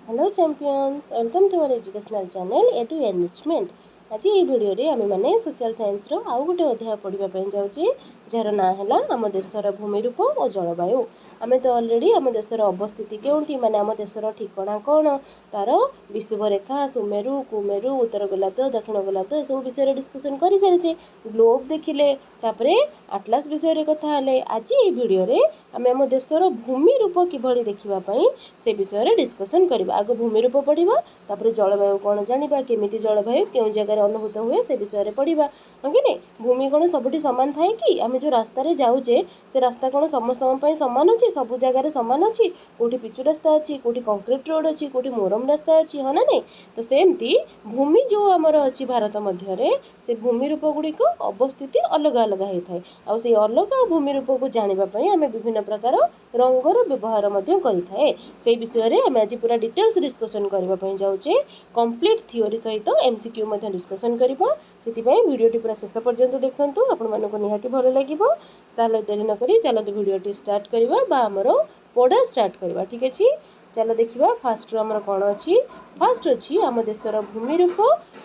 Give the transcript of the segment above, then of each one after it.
Hello champions, welcome to our educational channel A to enrichment. आज ये video रे आमे माने सोशल साइंस रो आउ गोटे अध्याय पढ़िबा पई जाउची जार ना हैला आम देशर भूमिरूप और जलवायु। आमे तो ऑलरेडी आम देशर अवस्थिति केउंठी माने आम देशर ठिकाना कोन तार विषुवरेखा सुमेरु कुमेरु उत्तर गोलार्ध दक्षिण गोलार्ध ए सब विषय रे डिस्कशन करि सारिचे। ग्लोब देखिले तापरे आटलास विषय रे कथा हले। आज ये वीडियो रे आमे आम देशर भूमिरूप किभଳି देखिबा पई से विषय रे डिस्कशन करबा। आगो भूमिरूप पढ़िबा तापरे जलवायु कोन जानिबा केमिति जलवायु केउ जगह अनुभूत हुए से विषय रे पढ़िबा। कि नहीं भूमि कोन सबुठी समान थाए कि आमे जो रास्ता रे जाउचे से रास्ता कोन समस्त पई समान अछि सब जगह रे समान अछि कोठी पिचु रास्ता अछि कोठी कंक्रीट रोड अछि कोठी मोरम रास्ता अछि ह ना नहीं। तो सेमती भूमि जो हमर अछि भारत मध्य रे से भूमि रूप गुडी को अवस्थिति अलग अलग हे थाए। आ से अलग भूमि रूप को जानिबा पई आमे विभिन्न प्रकार रंगर व्यवहार मध्य करि थाए। से विषय रे आमे आज पूरा डिटेल्स डिस्कशन करबा पई जाउचे कंप्लीट थ्योरी सहित एमसीक्यू मध्य डिस्कशन करबा। सेति पई वीडियोटी पूरा शेष पर्यंत देखंतु आपण मानको निहाती भलो लागिबो। ताले देरी न करी चलत वीडियोटी स्टार्ट करबा बा हमरो पढ़ा स्टार्ट करबा। ठीक अछि चलो देखिबा। फास्ट रो हमर कोन अछि फास्ट अछि आम देशर भूमि रूप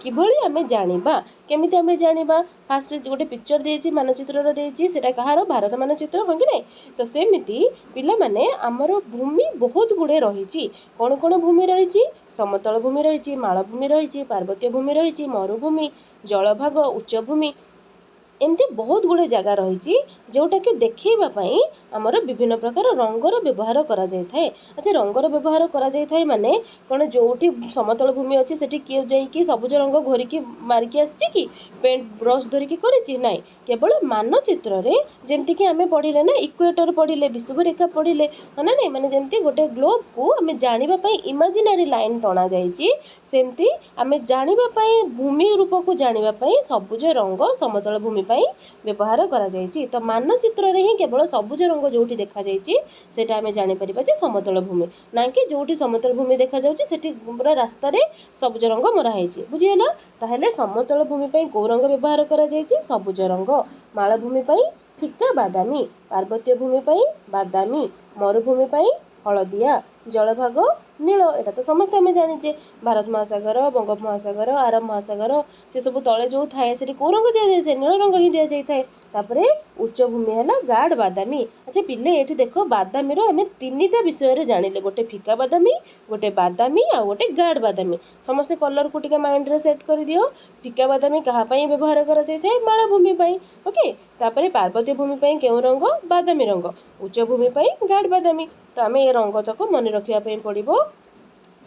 किभଳି आमे जानिबा केमिति आमे जानिबा। फास्ट गोटे पिक्चर देछि मानचित्र रो देछि सेटा कहारो भारत मानचित्र हो कि नै। तो सेमिति पिला माने हमर भूमि बहुत गुडे रहिछि कोन कोन भूमि रहिछि समतल भूमि रहिछि मालभूमि रहिछि पार्वत्य भूमि रहिछि मरुभूमि जलभाग उच्चभूमि एमती बहुत गुड़े जगह रही जोटा कि देखा आमर विभिन्न प्रकार रंगर व्यवहार करा जाय थाए। अच्छा रंगर व्यवहार करा जाय थाए माने कौन जोटी समतल भूमि अच्छी से किए जाइए सबुज रंग घोरिकी मारिकी आसी कि पेंट ब्रश धरिकी करिछि नाई केवल मानचित्र रे जेमती कि आमे पढ़िले ना इक्वेटर पढ़िले विषुवरेखा पढ़िले है ना नहीं माने जेमती गोटे ग्लोब को आमे जानिबा पई इमेजिनरी लाइन टणा जाइछि सेमती आमे जानिबा पई भूमि रूप को जानिबा पई सबुज रंग समतल भूमि व्यवहार करा जाइछि। तो मानचित्र रे ही केवल सबुज रंग जोठी देखा जाइछि सेटा आमे जानि परिबा जे समतल भूमि ना कि जोठी समतल भूमि देखा जाउछि सेठी पूरा रास्ता रे सबुज रंग मरा हैछि बुझियला। ताहेले समतल भूमि पई को रंग व्यवहार करा जाइछि सबुज रंग मालभूमि पई फिका बादामी पार्वत्य भूमि पई बादामी मरुभूमि पई हलदिया जलभाग नील एटा तो समस्त आमे जानिचे भारत महासागर बंगोप महासागर आरब महासागर से सब तले जो थाए से को रंग दिया जाए नील रंग ही दिया जाए थाए। तापरे उच्च भूमि है गाढ़ बादामी। अच्छा पिले ये देखो बादामी रो आमे तीनटा विषय रे जानिले गोटे फिका बादामी गोटे बादामी आ गोटे गाढ़ बादामी समस्त कलर को टिके माइंड रे सेट कर दियो। फिका बादामी कहा पई व्यवहार करा जाय थाए मालभूमि पई ओके। तापरे पार्वत्य भूमि पई केउ रंग बादामी रंग उच्च भूमि पई गाढ़ बादामी। तो आमे ए रंग तक मन रखिया पई पड़िबो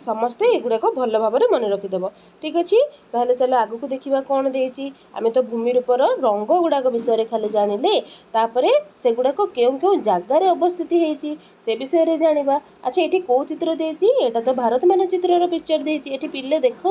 समस्ते एगुड़ा को भल भाव में मन रखिदेव। ठीक अच्छे ताहले चलो आगु को देखा कौन देती आम तो भूमि रूपर रंग गुड़ाक विषय खाली जानिले तापरे से गुड़ाक केउ केउ जगार अवस्थिति होती से विषय रे जानिबा। अच्छा ये कौ चित्र देती एटा तो भारत मानचित्र पिक्चर देती ये पिले देख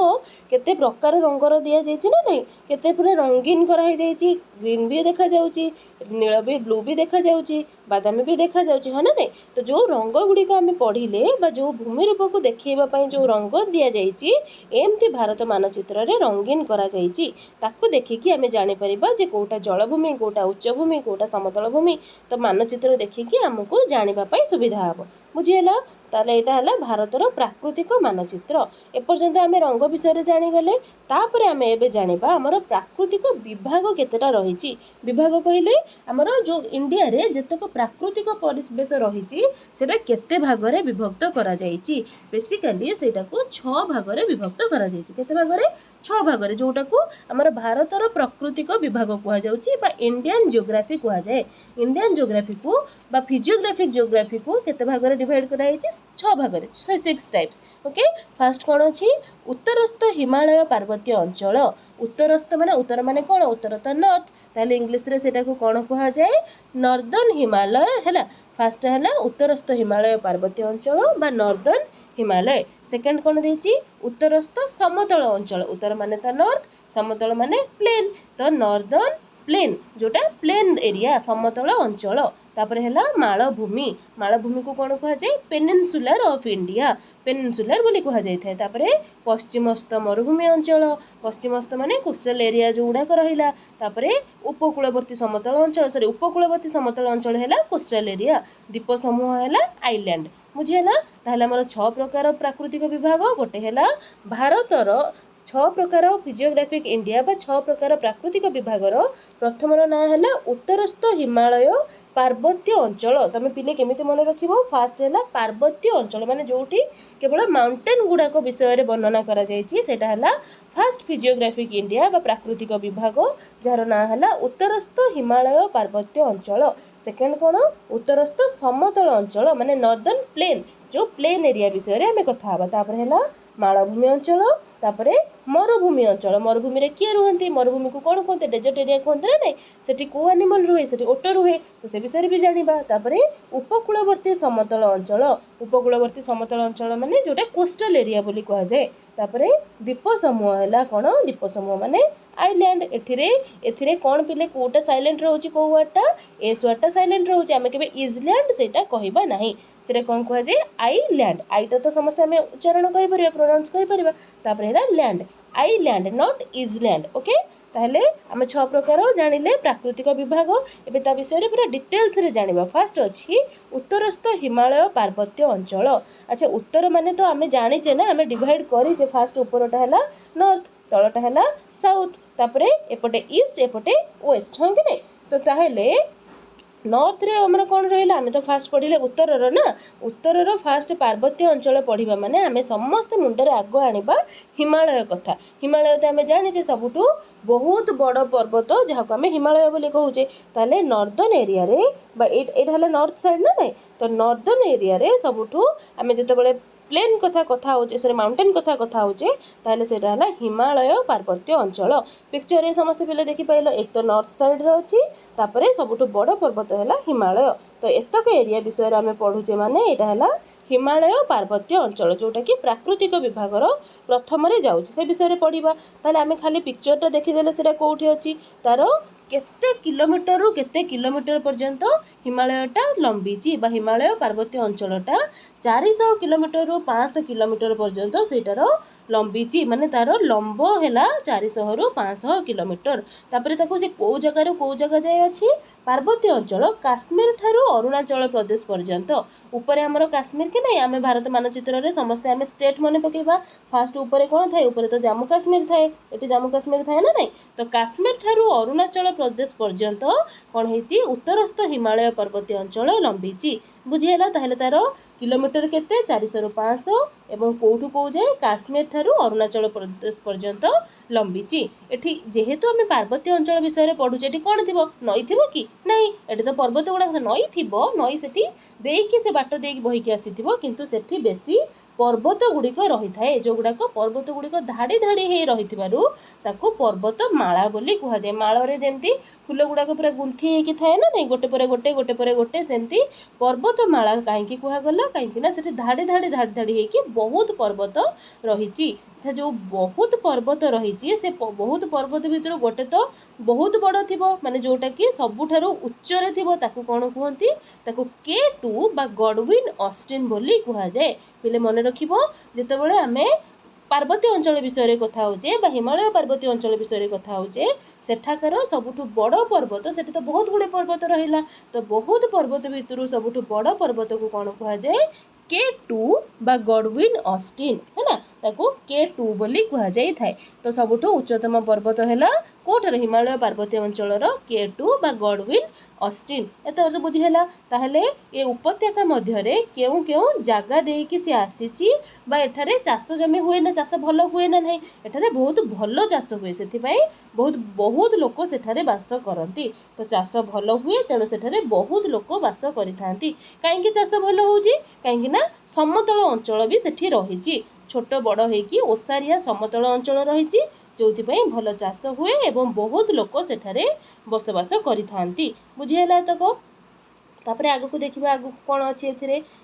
केते प्रकार रंगर दि जाइए ना नहीं केते पूरा रंगीन कराई जाइए ग्रीन भी देखा जाउची नील भी ब्लू भी देखा जाउची बादामी भी देखा जाउची है ना नहीं। तो जो रंग गुड़िक आम पढ़िले जो भूमि रूप को देखा जो रंग दि जाइए एमती भारत मानचित्र रे रंगीन करा जाइए ताकू देखिकी आमे जानि परिबा जे कोटा जलभूमि कोटा उच्चभूमि कोटा समतल भूमि। तो मानचित्र देखिकी आमको जानिबा पई सुविधा हबो बुझियला। ताले एटा हला भारतर प्राकृतिक मानचित्र एपर्यंत आमे रंग विषय रे जानि गले तापरे आमे एबे जानिबा हमर प्राकृतिक विभाग केतेटा रहिछि। विभाग कहिले हमर जो इंडिया रे जतक प्राकृतिक परिवेश रहिछि सेटा केते भाग रे विभक्त करा जाइछि बेसिकली सेटा को 6 भाग रे विभक्त करा जाइछि केते भाग रे 6 भाग रे जोटा को हमर भारतर प्राकृतिक विभाग कुहा जाउछि बा इंडियन जियोग्राफी कुहा जाय। इंडियन जियोग्राफी को बा फिजियोग्राफिक जियोग्राफी को केते भाग रे डिवाइड करा जाइछि 6 भाग रे 6 टाइप्स ओके। फर्स्ट कोन अछि उत्तरस्थ हिमालय पार्वत्य अंचल उत्तरस्थ माने कोन उत्तर तो नॉर्थ ताले इंग्लिश रे सेटा को कोन कुहा जाय नॉर्दर्न हिमालय हैला। फर्स्ट हैला उत्तरस्थ हिमालय पार्वत्य अंचल बा नॉर्दर्न हिमालय। सेकंड कोन देछि उत्तरस्थ समतल अंचल उत्तर माने तो नॉर्थ समतल माने प्लेन तो नॉर्दर्न प्लेन जोटा प्लेन एरिया समतल अंचल। तापर हैला मालभूमि मालभूमि को कोन कुहा जाय पेनिनसुलर ऑफ इंडिया पेनिनसुलर बोली कुहा जाय थाए। तापर पश्चिमस्थ मरुभूमि अंचल पश्चिमस्थ माने कोस्टल एरिया जो गुडा रहिला। तापर उपकूलवर्ती समतल अंचल उपकूलवर्ती समतल अंचल हैला कोस्टल एरिया द्वीप समूह हैला आइलैंड बुझीगला ताहले हमर 6 प्रकार प्राकृतिक विभाग गोटे हैला भारतर 6 प्रकार फिजियोग्राफिक इंडिया बा 6 प्रकार प्राकृतिक विभाग प्रथम ना है उत्तरस्थ हिमालय पार्वत्य अंचल तुम पिले केमिति मन रखिबो फास्ट है पार्वत्य अंचल माने जोठी केवल माउंटेन गुड़ाक विषय वर्णना करा जायछि सेटा है फास्ट फिजियोग्राफिक इंडिया बा प्राकृतिक विभाग जार ना है उत्तरस्थ हिमालय पार्वत्य अंचल सेकेंड कौन उत्तरस्थ समतल अंचल माने नॉर्दर्न प्लेन जो प्लेन एरिया विषय आम कथा है मालभूमि अंचल तापरे मरुभूमि अंचल मरुभूमि रे किए रुहंती मरुभूमि को कौन कहते डेजर्ट एरिया कहते ना नहीं सेठी को एनिमल रुहे सेठी ओट रुहे तो से विषय भी जानिबा तापरे उपकूलवर्ती समतल अंचल माने जोटा कोस्टल एरिया बोली कहा जाए तापरे द्वीप समूह है कौन द्वीप समूह माने आइलैंड एथिरे कौन पिले कोटा साइलेंट रहउची को वर्डटा एस वर्डटा साइलेंट रहउची आमे केबे इजलैंड सेटा कहबा नाही सेरे कौन कहा जाए आइलैंड आईटा तो समस्त आमे उच्चारण करि परिबा प्रोनाउंस करि परिबा तापरे हेला land island not island okay ताहले आमे 6 प्रकार जानिले प्राकृतिक विभाग एबे ता विषय रे पूरा डिटेल्स रे जानिबा फास्ट अछि उत्तरस्थ हिमालय पार्वत्य अंचल अच्छा उत्तर माने तो आमे जानिचे ना आमे डिवाइड करी जे फास्ट ऊपरटा हैला नॉर्थ तळटा हैला साउथ तापरे एपटे ईस्ट एपटे वेस्ट हां कि नै तो ताहले नॉर्थ रे हमर कोन रहिला आमे तो फास्ट पढिले उत्तरर ना उत्तरर फास्ट पार्वत्य अंचल पढिबा माने आमे समस्त मुंडरे आगो आनिबा हिमालय कथा हिमालय तो आमे जानि जे सबुटू बहुत बड़ पर्वत जहाँ को आमे हिमालय बोली कहूचे ताले नॉर्दर्न एरिया रे बा एटा हला नॉर्थ साइड ना नहीं तो नॉर्दर्न एरिया रे सबुठू आमे जेतेबेले प्लेन कथा होचे सॉरी माउंटेन कथा होचे ताले सेटा हला हिमालय पार्वत्य अंचल पिक्चर रे समस्त पिले देखि पाइलो एक तो नॉर्थ साइड रे अछि तापरे सबुठू बड़ पर्वत हला हिमालय तो एतक एरिया विषय रे आमे पढुचे माने एटा हला हिमालय पार्वत्य अंचल जोटा कि प्राकृतिक विभाग प्रथम रे जाउछि से विषय रे पढिबा ताले आमे खाली पिक्चरटा देखिदेले सेटा कोठी अछि तार केते किलोमीटर पर्यंत हिमालयटा लंबीची बा हिमालय पार्वत्य अंचलटा 400 किलोमीटर रु 500 किलोमीटर पर्यंत सेटार लंबीची माने तार लंब हैला 400 रु 500 किलोमीटर तापरे ताको से को जगह जाय अछि पार्वत्य अंचल काश्मीर ठारू अरुणाचल प्रदेश पर्यंत ऊपर हमर काश्मीर के नै आमे भारत मानचित्र रे समस्त आमे स्टेट मने पकेबा फास्ट ऊपर कोन थाए ऊपर तो जम्मू काश्मीर थाए एटी जम्मू काश्मीर थाए ना नै तो काश्मीर ठारू अरुणाचल प्रदेश पर्यंत कोन हेची उत्तरस्थ हिमालय पर्वतीय अंचल लंबीची बुझिहेला ताहले तार किलोमीटर केते 400 रु 500 एवं कोठू को जाए काश्मीर ठारू अरुणाचल प्रदेश पर्यंत लंबीची एठी जेहेतु आमे पार्वत्य अंचल विषय रे पढुचे एठी कोन थिबो नई थिबो कि नहीं एठी तो पर्वत गुडा नई थिबो नई सेठी देकी से बाट देकी बही के आसीथिबो किंतु सेठी बेसी पर्वत गुड़िक रही थाए जो गुड़ाक पर्वत गुड़िक धाड़ी धाड़ी हे रही ताकू पर्वत माला बोली कह जाए माल रे जेमती फूल गुड़ाक पूरा गुंथी होगी थाए ना नहीं गोटे पर गोटे सेमती पर्वत माला कहीं कहगला कहीं से धाड़ी धाड़ी धाड़ी धाड़ी होगी बहुत पर्वत रही जो बहुत पर्वत रही से बहुत पर्वत भितर गोटे तो बहुत बड़ थी माने जोटा कि सबुठारु उच्चरे थिबो ताकू कोन कहंती ताकू K2 बा गॉडविन ऑस्टिन बोली कहा जाए पिले मन रखिबो जेतेबेले आमे पार्वत्य अंचल विषय रे कथा होचे बा हिमालय पार्वत्य अंचल विषय रे कथा होचे सेठाकर सबुठु बड़ पर्वत सेठी तो बहुत गुडे पर्वत रहिला तो बहुत पर्वत भितरु सबुठु बड़ पर्वत को कोन कहा जाए K2 बा गॉडविन ऑस्टिन है ना ताकू K2 बोली कहा जाई थाए तो सबुठु उच्चतम पर्वत हैला कोठर हिमालय पार्वत्य अंचलर K2 बा गॉडविन ऑस्टिन एत बुझीहेला ताहले ए उपत्यका मध्यरे केउ केउ जागा देकी से आसीची बा एठारे चाष जमी हुए ना चाष भलो हुए ना नहीं एठारे बहुत भलो चाष हुए सेथि पई बहुत लोक सेठारे वास करती तो चाष भलो हुए तेणु सेठारे बहुत लोक वास करिथांती काहेकि चाष भलो होउची काहेकि ना समतल अंचल भी सेठी रहिची छोट बड़ हेकी ओसारिया समतल अंचल रहिची जोथिपई भल चाष हुए एवं बहुत लोक सेठारे बसवास करिथांती बुझिहेला तक तापरे आगु को देखिबा आगु कोन अछि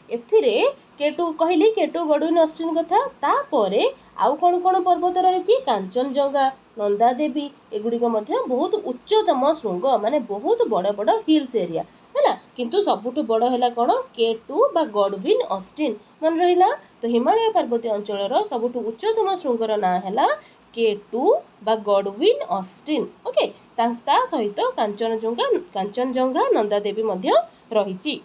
एथिरे K2 कहली K2 गॉडविन ऑस्टिन कथा तापरे आउ कोन कोन पर्वत रहिची कांचनजंगा नंदा देवी एगुडी को मध्य बहुत उच्चतम शृंग माने बहुत बड़ बड़ हिल्स एरिया हैला किंतु सबुठु बड़ हैला कोन K2 बा गॉडविन ऑस्टिन मन रहिला तो हिमालय पर्वतीय अंचलर सबुठु उच्चतम शृंगर ना हैला K2 बा गॉडविन ऑस्टिन ओके ता सहित कांचनजंगा नंदा देवी मध्य रहिची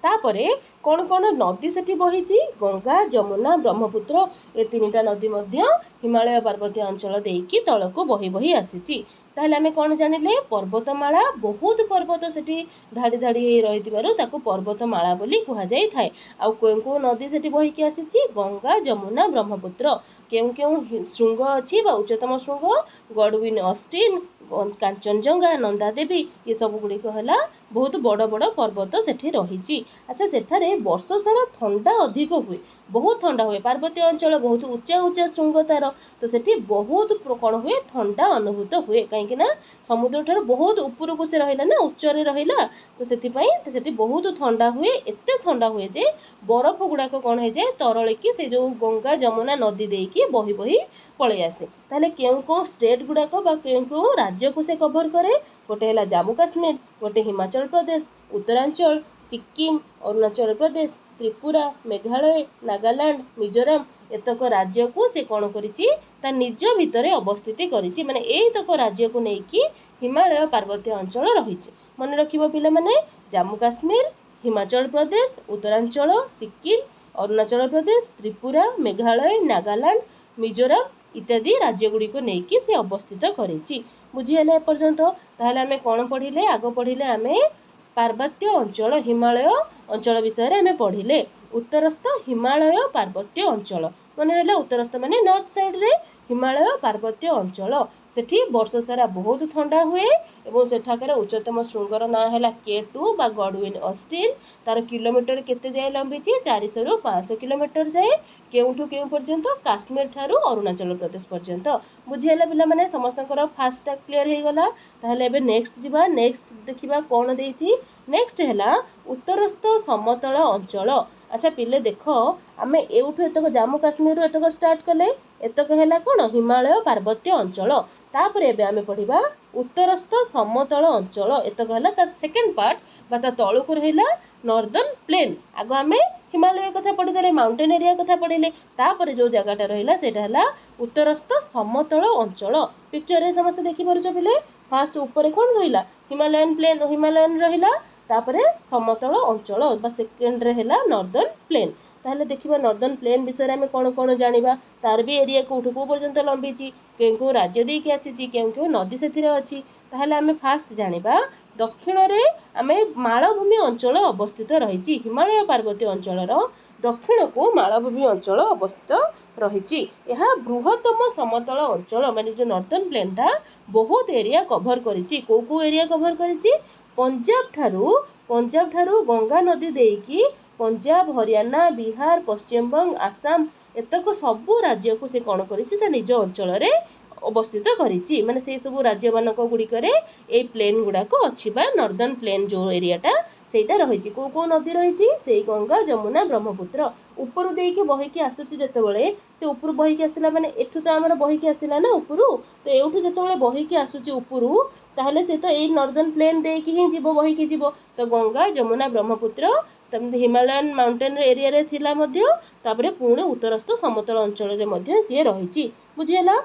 तापरे कौन कौन नदी सेठी बही गंगा जमुना ब्रह्मपुत्र ए तीनटा नदी मध्य हिमालय पर्वतीय अंचल देकी तलको बही बही आसी। ताहले आमे कौन जानिले पर्वतमाला बहुत पर्वत सेठी धाड़ी धाड़ी रही ताकू पर्वतमाला बोली कहा जाई थाए। आ को नदी सेठी बही के आसी गंगा जमुना ब्रह्मपुत्र केउ केउ श्रृंग अच्छी उच्चतम श्रृंग गडविन ऑस्टिन कांचनजंगा नंदा देवी ये सब गुड़िक है बहुत बड़ बड़ पर्वत सेठी रही। अच्छा सेठारे वर्ष सारा ठंडा अधिक हुए बहुत ठंडा हुए पार्वतीय अंचल बहुत उच्चा उच्चा श्रृंग तार तो सेठी बहुत कौन हुए ठंडा अनुभूत हुए कहीं समुद्र ठार बहुत उपरको से रहा ना उच्चरे रहा तो सेठी बहुत ठंडा हुए एते ठंडा हुए जे बरफ गुड़ाक कौन हो जाए तरलिकी से जो गंगा जमुना नदी देकी बही बही पलि आसे। ताहले केउ स्टेट गुड़ाक केउ राज्य को से कभर करे गोटे है जम्मू काश्मीर गोटे हिमाचल प्रदेश उत्तरांचल सिक्किम अरुणाचल प्रदेश त्रिपुरा मेघालय नागालैंड मिजोराम एतक राज्य को से कौन कर निज भितर अवस्थित करिछि माने एतक राज्य को लेकिन हिमालय पार्वतीय अंचल रही। मन रखिबो पिला माने जम्मू काश्मीर हिमाचल प्रदेश उत्तरांचल सिक्किम अरुणाचल प्रदेश त्रिपुरा मेघालय नागालैंड मिजोराम इत्यादि राज्यगुड़ी को लेकिन से अवस्थित करिछि। बुझीगले एपर्यंत ताहले आमे कौन पढ़िले आग पढ़िले आमे पार्वत्य अंचल हिमालय अंचल विषय में पढ़िले उत्तरस्थ हिमालय पार्वत्य अंचल मन रहा उत्तरस्थ माने नॉर्थ साइड रे हिमालय पार्वत्य अंचल सेठी वर्ष सारा बहुत ठंडा हुए एवं सेठाकर उच्चतम श्रृंगर ना है K2 बा गडविन ऑस्टिन तार किलोमीटर केते जाए लंबी 400 रु 500 किलोमीटर जाए केउठू केउ पर्यंत काश्मीर ठारू अरुणाचल प्रदेश पर्यंत। बुझीगला पिला माने समस्तकर फास्ट क्लियर हो गला। ताहले एबे नेक्स्ट जिबा नेक्स्ट देखिबा कोन देइछि नेक्स्ट हैला उत्तरस्थ समतल अंचल। अच्छा पिले देख आमे एउठू एतक जम्मू काश्मीर एतक स्टार्ट कले एतक हैला कोन हिमालय पार्वत्य अंचल तापर एबे आमे पढ़िबा उत्तरस्थ समतल अंचल एतक हैला ता सेकंड पार्ट बा ता तळुको रहिला नॉर्दर्न प्लेन। आगो आमे हिमालय कथा पढ़िदेले माउंटेन एरिया कथा पढ़िले तापर जो जगहटा रहिला सेटा हैला उत्तरस्थ समतल अंचल। पिक्चर रे समस्त देखि परछ पिले फास्ट ऊपर कोन रहिला हिमालयन प्लेन हिमालयन रहिला तापर समतल अंचल बा सेकंड रे हैला नॉर्दर्न प्लेन। ताहले देखिबा नॉर्दर्न प्लेन विषय में कौन कौन जानिबा तार भी एरिया कोठू को पर्यंत लंबीची केउ राज्य देकी आसीची केउ नदी सेथिरे अछि। ताहले आमे फास्ट जानिबा दक्षिण रे आमे मालभूमि अंचल अवस्थित रहिछि हिमालय पार्वतीय अंचल दक्षिण को मालभूमि अंचल अवस्थित रहिछि। यह बृहत्तम समतल अंचल माने जो नॉर्दर्न प्लेन टा बहुत एरिया कवर करिछि को एरिया कवर करिछि पंजाब ठारू गंगा नदी देकी पंजाब हरियाणा बिहार पश्चिम बंग आसाम एतक सबू राज्य को से कौन कर निज अंचल अवस्थित करिछि माने से सब राज्य मानक गुड़िकर ए प्लेन गुड़ाक अच्छी बा नॉर्दर्न प्लेन जो एरियाटा सेटा रही को नदी रही से गंगा जमुना ब्रह्मपुत्र ऊपर देके बहीकी आसुची जेतेबेले से ऊपर बहीकी आसला माने एठू तो आमर बहीकी आसला ना ऊपर तो एठू जेतेबेले बहीकी आसुची ऊपर ताहले से तो ए नॉर्दर्न प्लेन देकी ही जीवो बहीकी जीवो तो Ganga Jamuna Brahmaputra Himalayan mountain area रे थिला मध्य तापरे पुणे उत्तरस्थ समतल अंचल रे मध्य सी रही। बुझीगला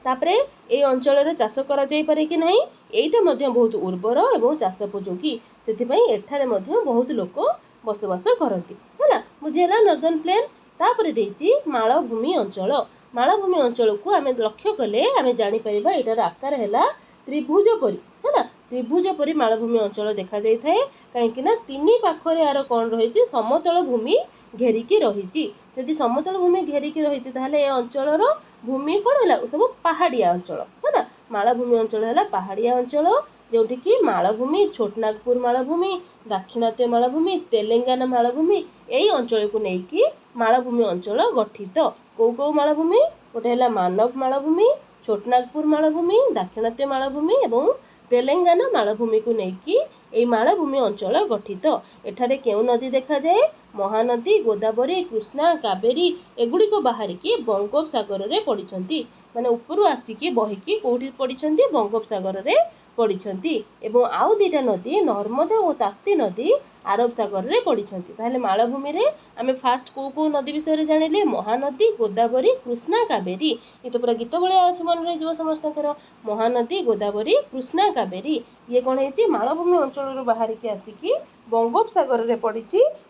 तापरे ए अंचल रे चाष करा जाई पारे कि नहीं एटा मध्य बहुत उर्वर एवं चाषोपयोगी से एठारे मध्य बहुत लोक बसवास करती है। बुझीगला नॉर्दर्न प्लेन तापरे देछि मालभूमि अंचल को आमे लक्ष्य कले आमे जानि परिबा एटार आकार हैला त्रिभुज परी है त्रिभुज परी मालभूमि अंचल देखा जाई थाए कहीं ना तीन पाखरे यार कौन रही समतल भूमि घेरिकी रही जदि समतल भूमि घेरिकी रही ताहले ए अंचल भूमि कौन है सब पहाड़िया अंचल है मालभूमि अंचल है पहाड़िया अंचल जोटि कि मालभूमि छोटनागपुर मालभूमि दाक्षिणात्य मालभूमि तेलंगाना मालभूमि यही अंचल को लेकिन मालभूमि अंचल गठित कौ मालभूमि गोटे है मानव मालभूमि छोटनागपुर मालभूमि दाक्षिणात्य मालभूमि एवं तेलंगाना मालभूमि को लेकिन यही मालभूमि अंचल गठित। एठारे केउ नदी देखा जाए महानदी गोदावरी कृष्णा कावेरी एगुड़ी को बाहरिकी बंगोपसागर रे पड़िछंती माने ऊपर आसिकी बहिकी कोठी पड़िछंती बंगोपसागर रे पड़िछंती एवं आउ दुईटा नदी नर्मदा और ताप्ती नदी आरब सागर रे पड़िछंती। ताहले मालभूमि रे आमे फास्ट को नदी विषय रे जानिले महानदी गोदावरी कृष्णा कावेरी ये तो पूरा गीत भलिया अछि मन रे जो समस्तकर महानदी गोदावरी कृष्णा कावेरी ये कौन है मालभूमि अंचल बाहरिकी आसिकी बंगोपसागर रे पड़ी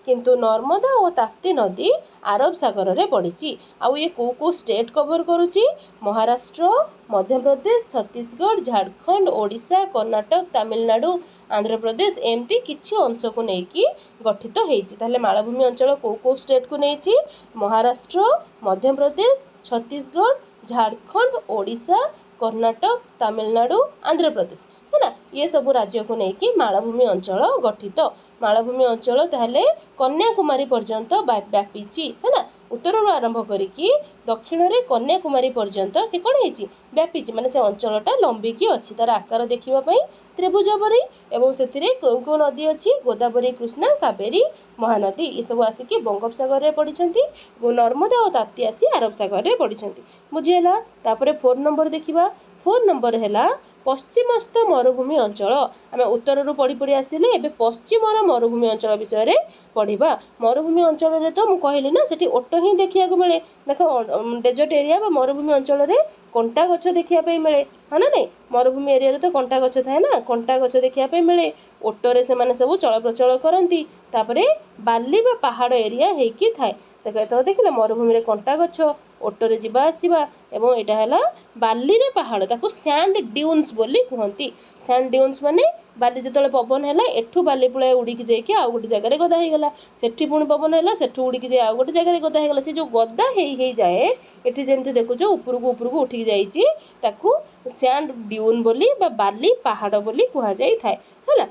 किंतु नर्मदा और ताप्ती नदी अरब सागर रे पड़ी। आउ ये को स्टेट कवर करुच्ची महाराष्ट्र, मध्य प्रदेश, छत्तीसगढ़, झारखंड, ओडिशा, कर्नाटक, तमिलनाडु, आंध्र प्रदेश एमती किछि अंश को लेकिन गठित होती। मालभूमि अंचल को स्टेट को नहीं महाराष्ट्र, मध्य प्रदेश, छत्तीसगढ़, झारखंड, ओडिशा, कर्नाटक, तमिलनाडु, आंध्र प्रदेश है ना, ये सब राज्य को लेकिन मालभूमि अंचल गठित। मालभूमि अंचल ताहले कन्याकुमारी पर्यंत व्यापीची है ना, उत्तर आरंभ करिकी दक्षिण रे कन्याकुमारी पर्यंत से कौन है व्यापीची माने से अंचलटा लंबिकी अच्छी। तार आकार देखिबा पई त्रिभुज परी एवं सेथिरे को नदी अच्छी गोदावरी, कृष्णा, कावेरी, महानदी ये सब आसिकी बंगोपसागर रे पड़िछंती। नर्मदा और ताप्ती आसी अरब सागर रे पड़िछंती। बुझिएला। तापरे 4 नंबर देखिबा। 4 नंबर है पश्चिमस्थ मरुभूमि अंचल। आम उत्तर रू पढ़ी पढ़ी आसिले एबे पश्चिमर मरुभूमि अंचल विषय रे पढ़िबा। मरुभूमि अंचल रे तो मु कहली ना सेठी ओट ही देखिया को मिले। देखो डेजर्ट एरिया बा मरुभूमि अंचल रे कंटा गछ देखिया पे मिले है ना नहीं। मरुभूमि एरिया रे तो कंटा गछ थाए ना, कंटा गछ देखिया पे मिले। ओटरे से माने सब चल प्रचल करंती। तापरे बाली बा पहाड़ एरिया हेकी थाए। तो देखिले मरुभूमि रे कंटा गछ ओटरे जीवा आसीबा एवं एटा हैला बाली रे पहाड़ ताको सैंड ड्यून्स बोली कहंती। सैंड ड्यून्स माने बाली जतले पवन हैला एठू बाली पुळे उड़ी की जाई आ गोटे जगह रे गदा हे गला, सेठी पुणी पवन हैला सेठू उड़ी की जाई आ गोटे जगह रे गदा हे गला। से जो गदा हे जाए एठी जेमति देखुचो ऊपर को उठी जाईची ताकू सैंड ड्यून बोली बा बाली पहाड़ बोली कहा जाई थाए हैला।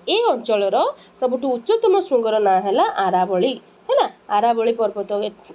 ए अंचलर सबुठु उच्चतम शृंगर ना हैला आरावली है ना। आरावली पर्वत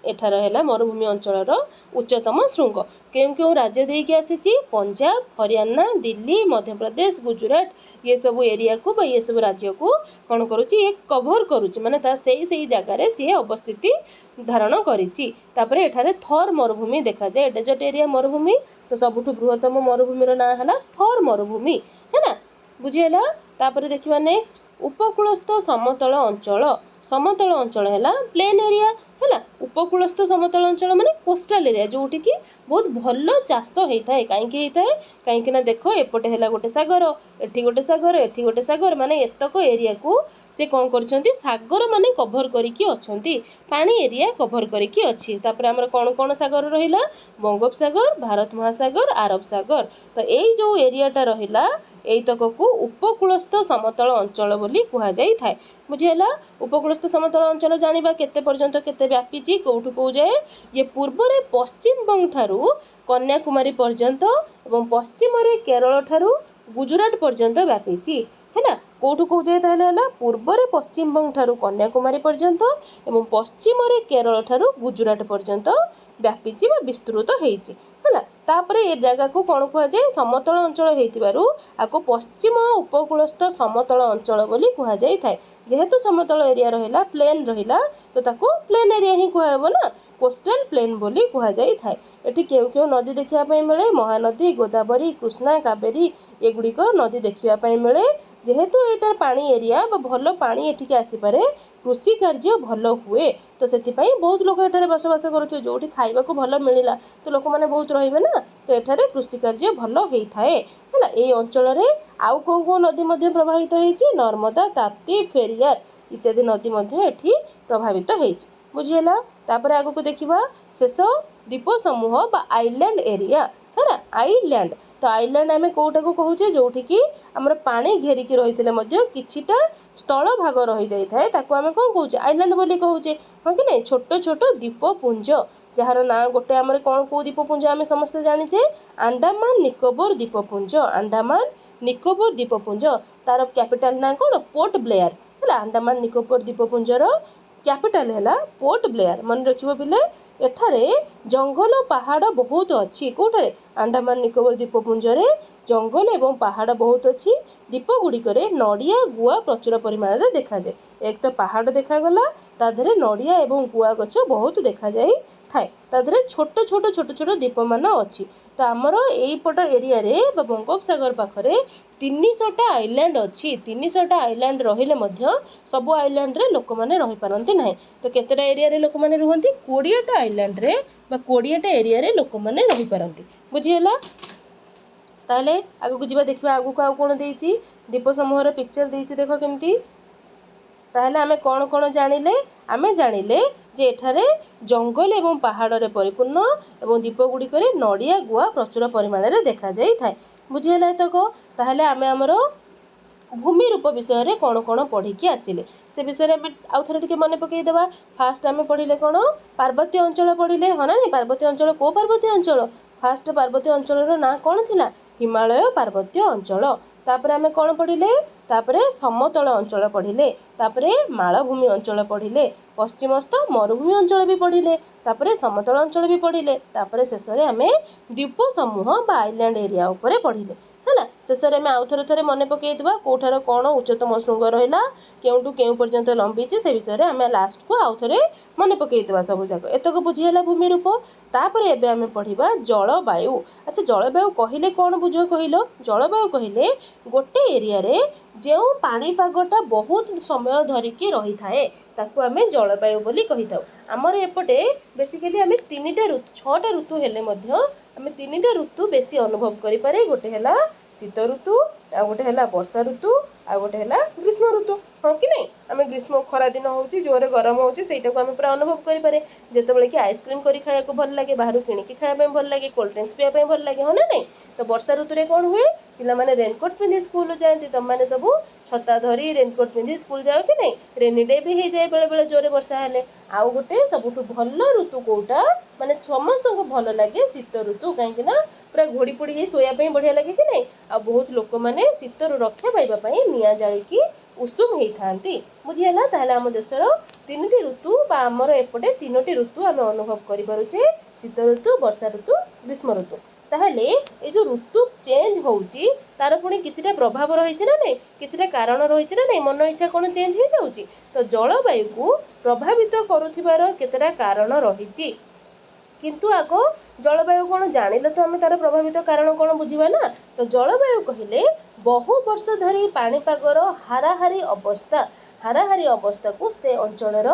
एठार है मरुभूमि अंचलर उच्चतम शृंग। क्यों क्यों राज्य देकी आसीची पंजाब, हरियाणा, दिल्ली, मध्य प्रदेश, गुजरात ये सब एरिया को बा ये सब राज्य को कौन करुच्ची एक कभर करुच्ची माने ता सही जगार सी अवस्थिति धारण करिची। तापरे एठारे थर मरुभूमि देखा जाए। डेजर्ट एरिया मरुभूमि तो सबुठु बृहत्तम मरुभूमिर ना है थर मरुभूमि है ना। बुझिएला। तापरे देखिबा नेक्स्ट उपकूलस्थ समतल अंचल। समतल अंचल है प्लेन एरिया है। उपकूलस्थ समतल अंचल माने कोस्टल एरिया जोठी की बहुत भल चाष होता है। कहीं ना देख एपटे है गोटे सागर, एठी गोटे सागर, एठी गोटे सागर माने एतक एरिया को से कौन करछंती सागर माने कभर करिकी अछंती। पानी एरिया कभर करिकी अछि। तापर हमर कौन कौन सागर रहिला बंगोपसागर, भारत महासागर, अरब सागर। तो एई जो एरियाटा रहिला एतक को उपकूलस्थ समतल अंचल बोली कहा जाई थाए। बुझिएला। उपकूलस्थ समतल अंचल जानिबा केते पर्यंत केते व्यापीची कोठु को जाए ये पूर्व रे पश्चिम बंग ठारू कन्याकुमारी पर्यंत एवं पश्चिम रे केरल ठारू गुजरात पर्यंत व्यापीची है ना। कोठु को जाए ताहले हला पूर्व रे पश्चिम बंग ठारू कन्याकुमारी पर्यंत एवं पश्चिम रे केरल ठारू गुजरात पर्यंत व्यापीची बा विस्तृत हेची है। तापरे ए जगह को कौन कह जाए समतल अंचल हेतिबारु आको पश्चिम उपकूलस्थ समतल अंचल बोली कहा जाई थाए। जेहेतु समतल एरिया रहिला प्लेन रहिला तो ताको प्लेन एरिया ही कहबो ना, कोस्टल प्लेन बोली कहा जाई थाए। एठी केउ नदी देखिया पई मिले महानदी, गोदावरी, कृष्णा, कावेरी एगुड़ी को नदी देखिया पई मिले। जेहेतु एटा पानी एरिया भल पानी एठिके आसी पारे, कृषि कार्य भल हुए तो सेतिपई बहुत लोक एठारे बसवास करुथिबे। जोठी खाइबा को भल मिलिला तो लोक माने बहुत रहिबे ना, तो एठारे कृषि कार्य भल हेई थाए हैला। ए अंचल रे आउ को नदी मध्ये प्रभावित हेची नर्मदा, ताप्ती, फेरियार इत्यादि नदी मध्ये एठी प्रभावित हेची। बुझिएला। तापर आगु को देखिबा शेष द्वीप समूह बा आइलैंड एरिया है ना। आइलैंड तो आइलैंड आम कौटा को कहूचे जोठी की हमर पानी घेरिकी रहिथिले मध्ये किछिटा स्थल भाग रही जाई थाए ताको आम कौन कहूचे आइलैंड बोली कहूचे हाँ कि नहीं। छोट छोट द्वीपपुंज जार ना गोटे आम कौन कौ द्वीपपुंज आम समस्ते जानिचे अंडमान निकोबर द्वीपपुंज। अंडमान निकोबर द्वीपपुंज तार कैपिटल ना कौन पोर्ट ब्लेयर है। अंडमान निकोबर द्वीपपुंजर कैपिटल है पोर्ट ब्लेयर। मन रखिबो पिले एठारे जंगल पहाड़ बहुत अच्छी। कौटारे अंडमान निकोबर द्वीपपुंजरे जंगल एवं पहाड़ बहुत अच्छी। द्वीप गुड़िक नड़िया गुआ प्रचुर परिमाण में देखा जाए। एक तो पहाड़ देखागला ता देहरे नड़िया एवं गुआ गछ बहुत देखा जाए थाए। ता देहरे छोट छोट छोट छोट द्वीप मान अच्छी। तो आमर एपट एरिया रे बंगोपसागर पाखरे 300टा आइलैंड अच्छी। 300टा आइलैंड रहिले मध्य सब आइलैंड रे लोक माने रहि पारंती नाही। तो केतेटा एरिया रे लोक माने रुहंती 20टा आइलैंड रे बा 20टा एरिया रे लोक माने रहि पारंती। बुझिएला। ताहले आगु जीवा देखिबा आगु को कोन देइची दीप समूहर पिक्चर देइची देखो केमती ताहले आमे कोन कोन जानिले आमे जानिले जे एठारे जंगल एवं पहाड़ रे परिपूर्ण एवं दीप गुडी करे नडिया गुआ प्रचुर परिमाण रे देखा जाई थाए बुझियला तक ताहले आमे हमरो भूमि रूप विषय रे कोन कोन पढ़ी के आसिले से विषय रे आउ थरे टिके मने पकई देबा फास्ट आमे पढ़िले कोन पार्वत्य अंचल पढ़िले हना नहीं पार्वत्य अंचल को पार्वत्य अंचल फास्ट पार्वत्य अंचल रो ना कोन थिला हिमालय पार्वत्य अंचल तापरे आमे कोन पढ़िले तापरे समतल अंचल पढ़िले तापरे मालभूमि अंचल पढ़िले पश्चिमस्थ मरुभूमि अंचल भी पढ़िले तापरे समतल अंचल भी पढ़िले तापरे शेष रे आमे द्वीप समूह बा आइलैंड एरिया ऊपर पढ़िले है शेष में आउ थे थे मन पकई कौठार कौन उच्चतम श्रृंग रहा केउठू केउ पर्यंत लंबी से विषय में आम लास्ट को आउ थे मन पकई सब जाक एतक बुझीगला भूमि रूप तापर एबे आमे पढ़िबा जलवायु। अच्छा जलवायु कहले कौन बुझ कहल जलवायु कहले गोटे एरिया रे जो पाणीपागटा बहुत समय धरिकी रही थाए ताकू आमे जलवायु बोली कही थाउ। आमर एपटे बेसिकली आमे 3टा ऋतु 6टा ऋतु हेले मध्य आमे 3टा ऋतु बेसी अनुभव करि पारे गोटे हैला शीत ऋतु आ गोटे हैला वर्षा ऋतु आ गोटे हैला ग्रीष्म ऋतु हाँ कि नहीं आमे ग्रीष्म खरा दिन होउची जोरे गरम होउची सेटा को आमे पूरा अनुभव करि पारे जेतेबेले कि आइसक्रीम करि खाया को भल लागे बाहरु किनि कि खाया पे भल लागे कोल्ड ड्रिंक्स पिया पे भल लागे हो ना नहीं तो वर्षा ऋतु रे कोन हुए पिला माने रेनकोट पिंधि स्कूल जाती तुम मैंने सब छता धरी रेनकोट पिंधि स्कूल जाओ कि नहीं रेनी डे भी हो जाए बेले बेले जोरे वर्षा हेले आउ गोटे सबुठु भल ऋतु कोटा माने समस्त को भल लगे शीत ऋतु कहीं ना पूरा घोड़ी पोड़ी ही सोया पे बढ़िया लगे कि नहीं आ बहुत लोक माने शीत रक्षा पाइबा पई निया जाली की उषुम होई थांती बुझियला ताहले हम देशर 3टी ऋतु बा हमर एपटे 3टी ऋतु आमे अनुभव करि पारुचे शीत ऋतु वर्षा ऋतु ग्रीष्म ऋतु ताहले ए जो ऋतु चेंज होउची तार पुणी किछिटा प्रभाव रहिछि ना नहीं किछिटा कारण रहिछि ना नहीं मन इच्छा कोन चेंज हो जाउची तो जलवायु को प्रभावित करूथिबार केतेटा कारण रहिछि किंतु आगो जलवायु कौन जानिले तो आम तार प्रभावित कारण कौन बुझा ना तो जलवायु कहले बहु वर्ष धरी पाणीपागर हाराहारी अवस्था को से अंचल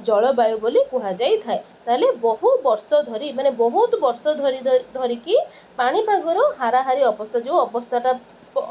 जलवायु बोली कह जाई थाए ताले बहु वर्ष धरी माने बहुत वर्ष धरिकी पाणीपागर हाराहारी अवस्था जो अवस्थाटा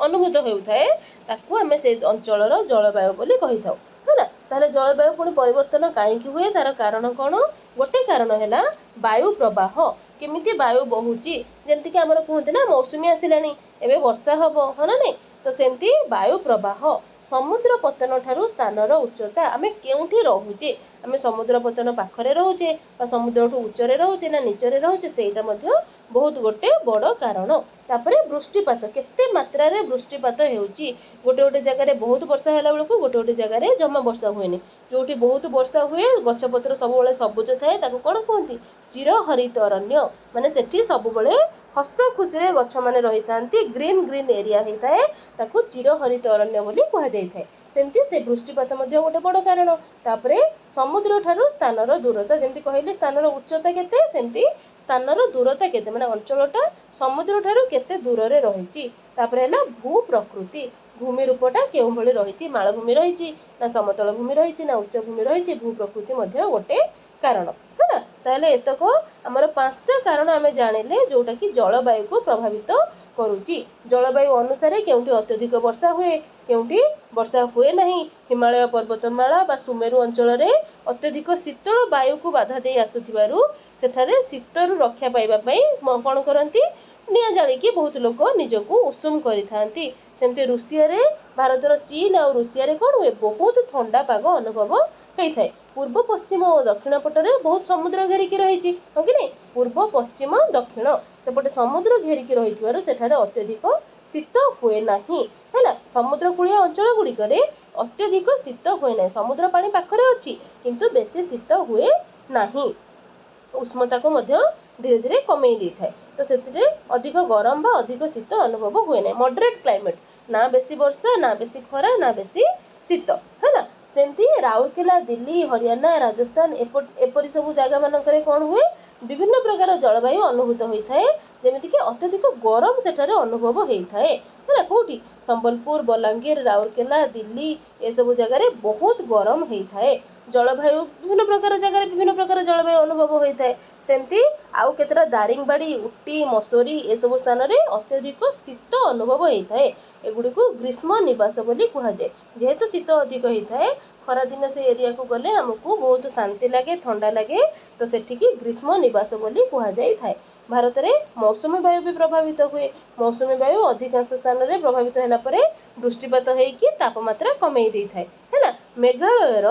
अनुभूत होउथाए ताकू आमे से अंचलर जलवायु बोली कहि थाउ है ना ताले जलवायु पुणी परिवर्तन कहीं हुए तार कारण कौन गोटे कारण है वायु प्रवाह केमिति वायु बहुची जमती कि आमर कहते ना मौसुमी आसिलानी एबे वर्षा हब है ना नहीं तो सेमती वायु प्रवाह समुद्र पतन ठारू स्थानर उच्चता आमे केउठी रहूचे आमे समुद्र पतन पाखरे रहूचे बा समुद्र ठू उच्चरे रहूचे ना नीचरे रहूचे सेटा मध्य बहुत गोटे बड़ कारण तापरे वृष्टिपात केते मात्रा रे वृष्टिपात हेउची गोटे गोटे जगह रे बहुत वर्षा हैला बेलको गोटे गोटे जगह रे जमा वर्षा हुएनी जोठी बहुत वर्षा हुए गछपत्र सब बेले सबुज थाए ताको कोन कहंती चिरहरित अरण्य माने सेठी सब बेले हस खुशी रे गछ माने रही थांती ग्रीन ग्रीन एरिया हे थाए ताको चिरहरित अरण्य बोली कहा जाई थाए सेमती से वृष्टिपात मध्य गोटे बड़ कारण तापरे समुद्र ठारू स्थानर दूरता जेमती कहले स्थानर उच्चता केते सेमती स्थानर दूरता केते माने अंचलटा समुद्र ठारू केते दूर रे रहिची तापरे हैला भू प्रकृति भूमि रूपटा केउ भली रहिची मालभूमि रहिची ना समतल भूमि रहिची ना उच्च भूमि रहिची भू प्रकृति मध्य गोटे कारण है ना ताले एतक हमर 5टा कारण आमे जानिले जोटा कि जलवायु को प्रभावित करूची जलवायु अनुसार केउठी अत्यधिक वर्षा हुए केउठी वर्षा हुए नहीं हिमालय पर्वतमाला बा सुमेरु अंचल रे अत्यधिक शीतल वायु को बाधा दे आसुथिबारु सेठारे शीतरु रक्षा पाइबा पई कोन करंती निया जाली कि बहुत लोक निजको उषुम करि थांती सेमते रूसिया रे भारतर चीन और रूसिया रे कोन हुए बहुत ठंडा पाग अनुभव होई थाए पूर्व पश्चिम और दक्षिण पटरे बहुत समुद्र घेरिकी रही हाँ कि नहीं पूर्व पश्चिम दक्षिण सेपटे समुद्र घेरिकी रही सेठारे अत्यधिक शीत हुए नहीं है समुद्र कूलिया अंचल गुड़िक अत्यधिक शीत हुए ना समुद्र पानी पाखरे अच्छी किंतु बेसी शीत हुए नहीं उष्णता को धीरे धीरे कमे दी थाए तो से अधिक गरम बा अधिक शीत अनुभव हुए ना मॉडरेट क्लाइमेट ना बेसी वर्षा ना बेसी खरा ना बेसी शीत है ना सेमती राउरकेला दिल्ली हरियाणा राजस्थान एपरी सब जगह मानकर कौन हुए विभिन्न प्रकार जलवायु अनुभूत होता है जमीती कि अत्यधिक गरम सेठारे अनुभव होता है ना कौटी संबलपुर बलांगीर राउरकेला दिल्ली ये सब जगह बहुत गरम होता है जलवायु विभिन्न प्रकार जगह विभिन्न प्रकार जलवायु अनुभव होता है सेमती आउ केतटा दारिंगबाड़ी उटी मसूरी ए सब स्थान में अत्यधिक शीत अनुभव होता है एगुड़ी ग्रीष्म निवास बोली कहुए जेहेतु शीत अधिक होता है खरा दिन से एरिया को गले आमको बहुत शांति लगे ठंडा लगे तो सेठिकी ग्रीष्म निवास बोली कहुई थाए। भारत में मौसुमी वायु भी प्रभावित हुए मौसुमी वायु अधिकांश स्थान में प्रभावित होगापर वृष्टिपात होगी तापमात्रा कमे दे थाए है मेघालयर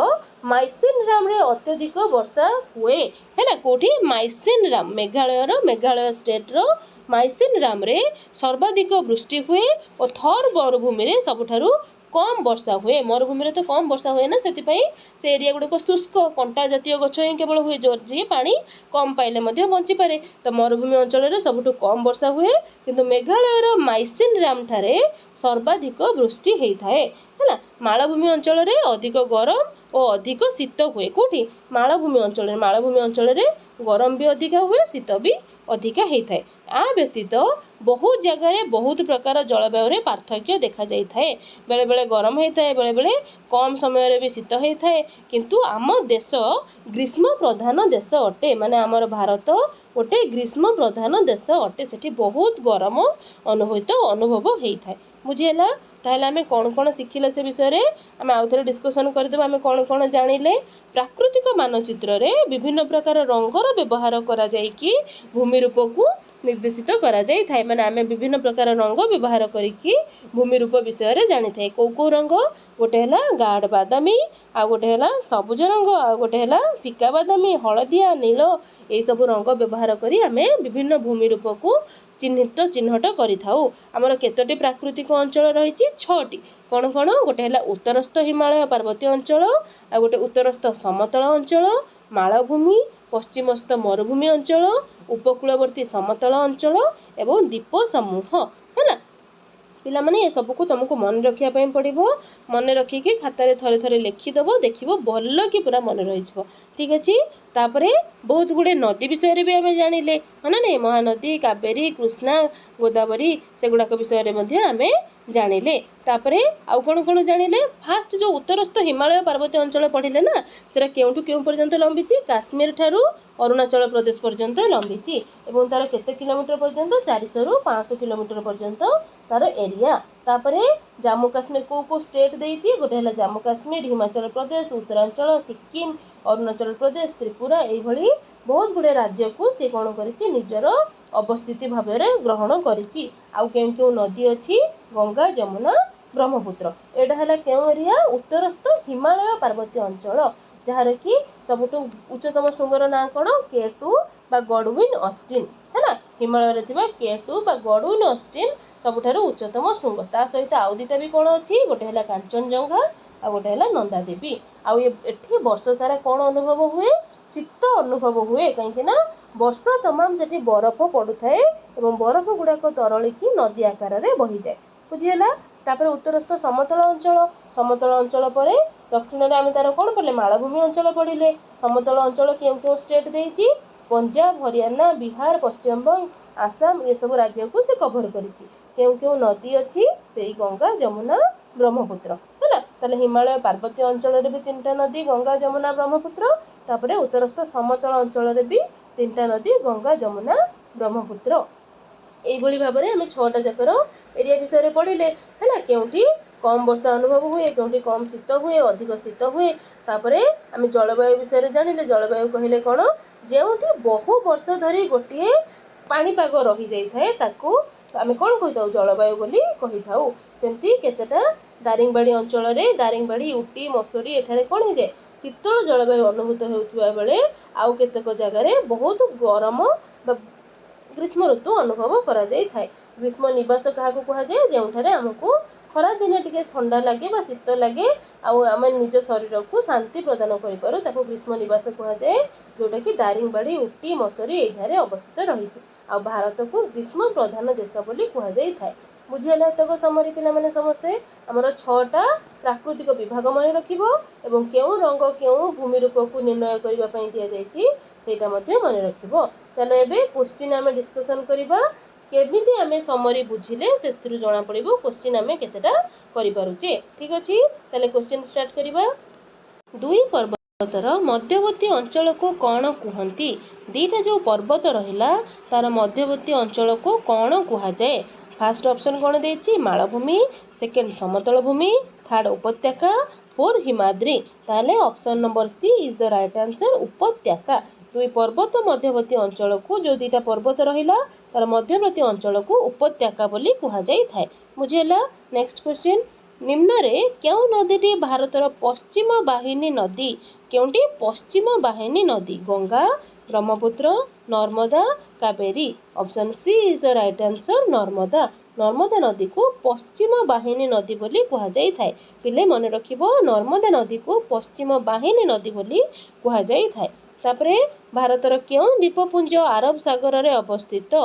माइसिनराम रे अत्यधिक वर्षा हुए है कौटी माइसिनराम मेघालय स्टेट रो माइसिनराम रे सर्वाधिक वृष्टि हुए और थर मरुभूमि रे सबुठारु कम वर्षा हुए मरुभूमि तो कम वर्षा हुए ना से एरिया गुड़िक शुष्क कंटा जातीय गछ ही केवल हुए जो जी पानी कम पाइले बंची पारे तो मरुभूमि अंचल सबुठ कम वर्षा हुए किंतु मेघालयर माइसिनराम ठारे सर्वाधिक वृष्टि होता है मालभूमि अंचल अधिक गरम और अधिक शीत हुए कौटी मालभूमि अंचल गरम भी अधिका हुए शीत भी अधिका होता है आ व्यतीत बहुत जगह बहुत प्रकार जलवायु पार्थक्य देखा जाता है बेले बेले गरम होता है बेले बेले कम समय भी शीत होता है किंतु आम देश ग्रीष्म प्रधान देश अटे माने आमर भारत गोटे ग्रीष्म प्रधान देश अटे सेठी बहुत गरम अनुभव होता है बुझीला ताहले आमे कौन कौन शिखिले से विषय रे आमे आउ थोड़े डिस्कशन करदेबा आमे कौन कौन जानिले प्राकृतिक मानचित्र रे विभिन्न प्रकार रंगर व्यवहार करा जाय कि भूमि रूप को निर्देशित करा जाय थाए माने आमे विभिन्न प्रकार रंग व्यवहार करिकि भूमि रूप विषय रे जानि थाए को रंग गोटे हला गाढ़ बादामी आ गोटे हला सबुज रंग आ गोटे हला फिका बादामी हलदिया नील ए सब रंग व्यवहार करी आमे विभिन्न भूमि रूप को चिन्हट करिथाउ आमर केतोटी प्राकृतिक अंचल रही 6टी कौन कौन गोटे हला उत्तरस्थ हिमालय पर्वतीय अंचल आ गोटे उत्तरस्थ समतल अंचल मालभूमि पश्चिमस्थ मरुभूमि अंचल उपकूलवर्ती समतल अंचल एवं द्वीप समूह है पिला माने ये सब को तुमको मन रखिया पई पड़िबो मन रखिके खातारे थरे थरे लिखिदेव देखिबो भल कि पूरा मन रही ठीक अच्छे तापरे बहुत गुड़े नदी विषय भी आम जानिले है ना नहीं महानदी कावेरी कृष्णा गोदावरी सेगुड़ाक विषय में आम जानिले तापरे आउ कौन कौन जानिले फास्ट जो उत्तरस्थ हिमालय पर्वतीय अंचल पढ़िले ना सेरा केउठु केउ पर्यंत लंबीची काश्मीर ठारू अरुणाचल प्रदेश पर्यंत लंबीची एवं तार केते किलोमीटर पर्यंत 400 रु 500 किलोमीटर पर्यंत तार एरिया तापरे जम्मू काश्मीर को स्टेट देइची गोटे हला जम्मू काश्मीर हिमाचल प्रदेश उत्तरांचल सिक्किम अरुणाचल प्रदेश त्रिपुरा एभली बहुत गुड़े राज्य को सी कौन करिछि निजर अवस्थिति भाव ग्रहण करिछि आउ केउ नदी अच्छी गंगा जमुना ब्रह्मपुत्र एटा हला केउ एरिया उत्तरस्थ हिमालय पर्वतीय अंचल जार कि सबुठ उच्चतम शृंगर ना कौन K2 बा गडविन ऑस्टिन है ना हिमालय थिबा K2 बा गडविन ऑस्टिन सबुठारु उच्चतम शृंग ता सहित आउ दुटा भी कौन अच्छी गोटे हला कांचनजंघा आ गोटे हला नंदा देवी आउ एठी वर्ष सारा कौन अनुभव हुए शीत अनुभव हुए कहीं ना वर्ष तमाम से बरफ पड़ू थाए एवं बरफ गुड़ाक तरलिकी नदी आकार में बही जाए बुझीगला तापर उत्तरस्थ समतल अंचल पर दक्षिण में आम तार कौन पढ़ले मालभूमि अंचल पढ़ले समतल अंचल क्यों स्टेट देती पंजाब हरियाणा बिहार पश्चिमबंग आसाम ये सब राज्य को से कभर करिछि क्यों नदी अच्छी से गंगा जमुना ब्रह्मपुत्र है ताले हिमालय पार्वतीय अंचल भी 3टा नदी गंगा जमुना ब्रह्मपुत्र तापरे उत्तरस्थ समतल अंचल भी 3टा नदी गंगा जमुना ब्रह्मपुत्र यही भाव में आम 6टा जाकर एरिया विषय पढ़ले है क्योंकि कम वर्षा अनुभव हुए क्योंकि कम शीत हुए अधिक शीत हुए तापर आम जलवायु विषय जानिले जलवायु कहले कौन जो बहु वर्ष धरी गोटे पाणीपाग रही जाए ताकू आम कौन कही था जलवायु बोली कही था सेमती केतेटा दारिंगबाड़ी अंचल दारिंगबाड़ी उटी मसूरी एठारे कौन हो जाए शीतल जलवायु अनुभूत होता बेले आउ केतेक जगार बहुत गरम ग्रीष्म ऋतु अनुभव करा जाय थाए ग्रीष्म निवास क्या कहुए जो आमको खरा दिन टे ठंडा लगे बा शीत लगे आम निज शरीर को शांति प्रदान करूँ ग्रीष्म निवास कहुए जोटा कि दारिंगबाड़ी उटी मसूरी ये अवस्थित रही आ भारत को ग्रीष्म प्रधान देश बोली कहुए थाए बुझीगला तक समरी पे समस्ते आमर 6टा प्राकृतिक विभाग मन रखिबो केउं रंग केउं भूमि रूप को निर्णय करने दि जाइए सेटा मन रखिबो चलो एबे क्वेश्चन आम डिस्कसन करबा केमिति आमे समरी बुझिले सेथिरु जणा पड़िबो क्वेश्चन आमे केतेटा करि पारुचे ठीक अछि ताले क्वेश्चन स्टार्ट करबा 2 पर्व पर्वतर मध्यवर्ती अंचल को कौन कहती दीटा जो पर्वत रहा तार मध्यवर्ती अंचल को कौन कहुए फास्ट ऑप्शन कौन देती मालभूमि सेकेंड समतल भूमि थर्ड उपत्यका फोर हिमाद्री ताले option number C is the right answer उपत्यका दुई पर्वत मध्यवर्ती अंचल को जो दीटा पर्वत रहा तार मध्यवर्ती अंचल को उपत्यका बोली कहुई थाए बुझेगा नेक्स्ट क्वेश्चन निम्न रे क्यों नदी भारतर पश्चिम वाहिनी नदी क्योंटी पश्चिम वाहिनी नदी Ganga Brahmaputra Narmada Kaveri option C is the right answer Narmada Narmada नदी को पश्चिम वाहिनी नदी बोली कहुई थाए पिले मन रखिबो नर्मदा नदी को पश्चिम वाहिनी नदी बोली कहुई थाए तापरे भारतर क्यों द्वीपपुंज अरब सागर रे अवस्थित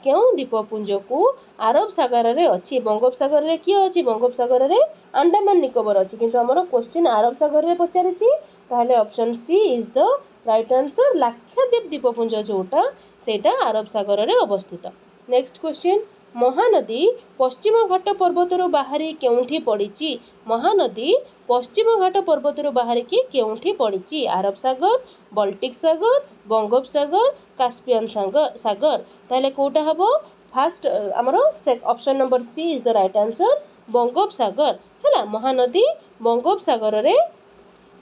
क्यों द्वीपपुंज को अरब सागर रे अच्छी बंगोपसागर रे किए अच्छी बंगोपसागर रे अंडमान निकोबर अच्छी किंतु हमर क्वेश्चन अरब सागर रे पचारिछि ताहले option C is the right answer Lakshadweep द्वीपपुंज जोटा सेटा अरब सागर रे अवस्थित नेक्स्ट क्वेश्चन महानदी पश्चिम घाट पर्वतर बाहरी केउठी पड़िछि महानदी पश्चिम घाट पर्वतर बाहरी की केउठी पड़िछि अरब सागर बाल्टिक सागर बंगोपसागर कास्पियन सागर ताहले कोटा हबो फास्ट आमर option number C is the right answer बंगोपसागर है महानदी बंगोपसागर रे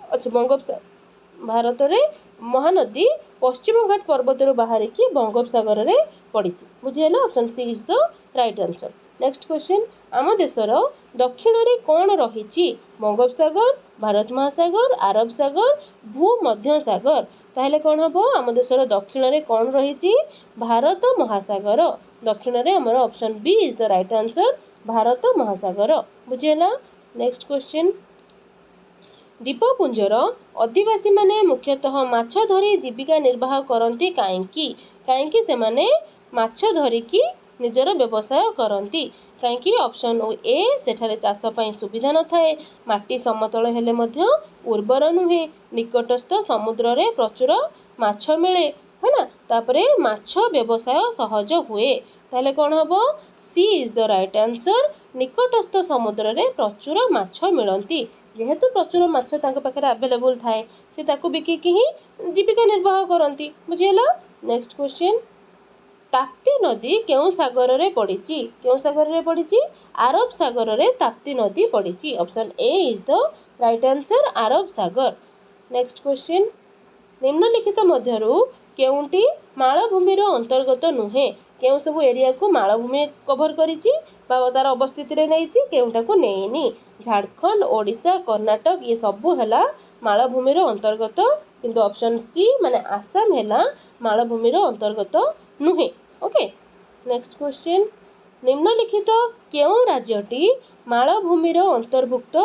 अच्छा भारत रे महानदी पश्चिम घाट पर्वतर बाहर की बंगोपसागर रे पड़ी बुझेगा option C is the right answer next question आम देशर दक्षिण रे कौन रही बंगोपसागर भारत महासागर अरब सागर भूमध्य सागर ताहले कौन हम आम देशर दक्षिण रे कौन रही भारत महासागर दक्षिण रे हमर option B is the right answer Bharat महासागर बुझेगा नेक्स्ट क्वेश्चन द्वीपपुंजर आदिवासी माने मुख्यतः माछ धरी जीविका निर्वाह करती कहीं से माने माछ धरिकी निजर व्यवसाय करती कहीं ऑप्शन ए सेठारे चाष पई सुविधा न थाए माटी समतल हेले मध्य उर्वर नुहे निकटस्थ समुद्र रे प्रचुर माछ मिले है ना तापरे माछ व्यवसाय सहज हुए ताहले कौन हम सी इज द राइट आंसर निकटस्थ समुद्र रे प्रचुर माछ मिलती जेहेतु प्रचुर माछ तांको पाखरे अवेलेबल थाए से ताकू बिकिकी ही जीविका निर्वाह करती बुझेगा नेक्स्ट क्वेश्चन ताप्ती नदी क्यों सागर रे पड़ी क्यों सागर रे पड़ी अरब सागर रे ताप्ती नदी पड़ी option A is the right answer Arab Sagar next question निम्नलिखित मध्यरु केउंटी मालभूमिर अंतर्गत नुहे केउ सब एरिया को मालभूमि कवर करिछि बा तार अवस्थित रे नैछि केउटा को नेइनी झारखंड ओडिशा कर्नाटक ये सबू है मालभूमिर अंतर्गत किंतु ऑप्शन सी माने आसाम है मालभूमिर अंतर्गत नुहे ओके नेक्स्ट क्वेश्चन निम्नलिखित केउ राज्यटी मालभूमिर अंतर्भुक्त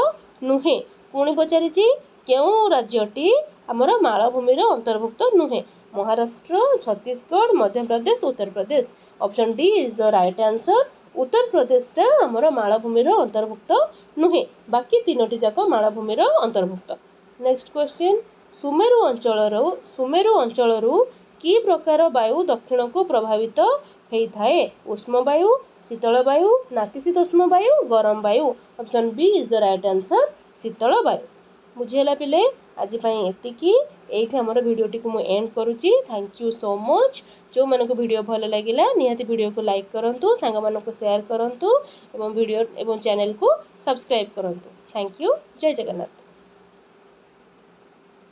नुहे पुणी पचारिछि केउ राज्यटी आमर मालभूमिर अंतर्भुक्त नुहे Maharashtra Chhattisgarh Madhya Pradesh Uttar Pradesh option D is the right answer Uttar Pradesh आमर मालभूमिर अंतर्भुक्त नुहे बाकी तीनोटी जाक मालभूमिर अंतर्भुक्त नेक्स्ट क्वेश्चन सुमेरु अंचल कि प्रकार वायु दक्षिण को प्रभावित होता है उष्म वायु शीतल वायु नातिशीतोष्ण वायु गरम वायु option B is the right answer शीतल वायु बुझेगा पिले आज एतिकी एठी हमर वीडियोटी को मैं एंड करुच्ची थैंक यू सो मच जो मन को वीडियो भल लगिला निहाती वीडियो को लाइक करंतु सांग मान को शेयर करंतु एवं वीडियो एवं चैनल को सब्सक्राइब करंतु थैंक यू जय जगन्नाथ।